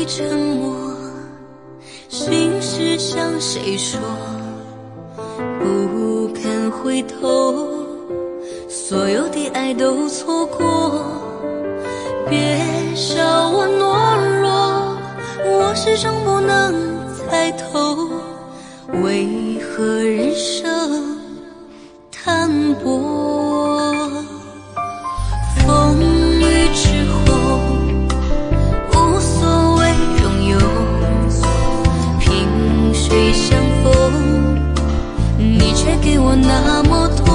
沉默，心事向谁说？不肯回头，所有的爱都错过。别笑我懦弱，我始终不能猜透，为何人生淡薄。风雨之后无所谓拥有，萍水相逢，你却给我那么多。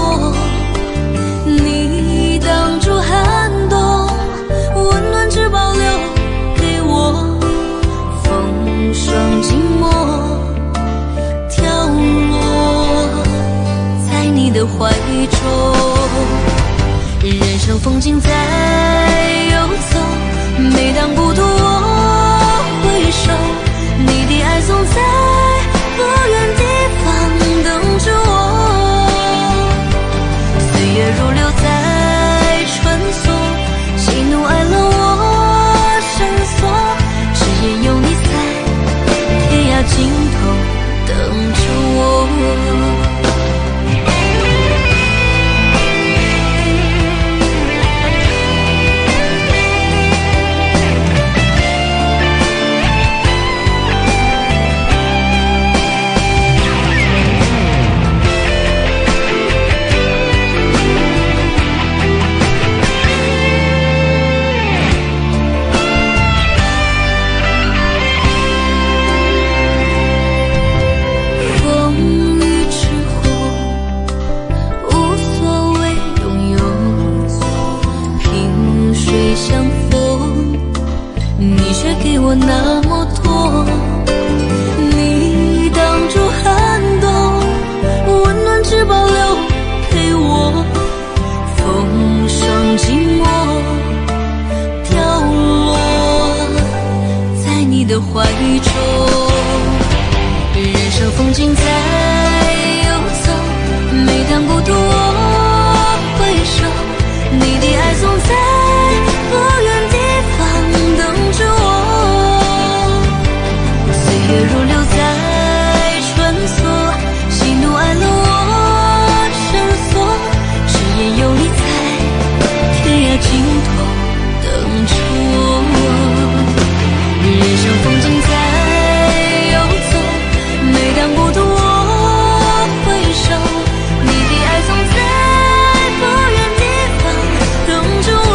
你挡住寒冬，温暖只保留给我，风霜寂寞飘落在你的怀中。人生风景在游走，每当孤独我回首，你的爱总在不远地方等着我。岁月如流在穿梭，喜怒哀乐我深锁，只愿有你在天涯尽头等着我。相逢，你却给我那么多。你挡住寒冬，温暖只保留给我，风霜寂寞飘落在你的怀中。人生风景在游走，每当孤独我回首，你的爱总在不远地方等着我。岁月如流在穿梭，喜怒哀乐我深锁，只愿有你在天涯尽头等着我。人生风景在游走，每当孤独我回首，你的爱总在不远地方等着我。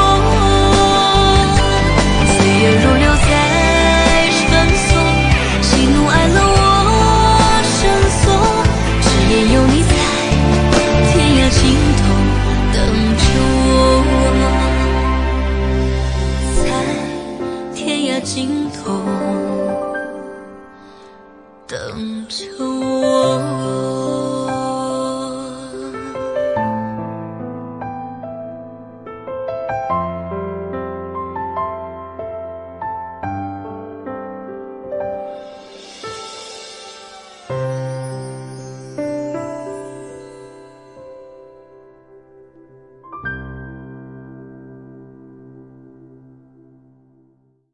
尽头等着我。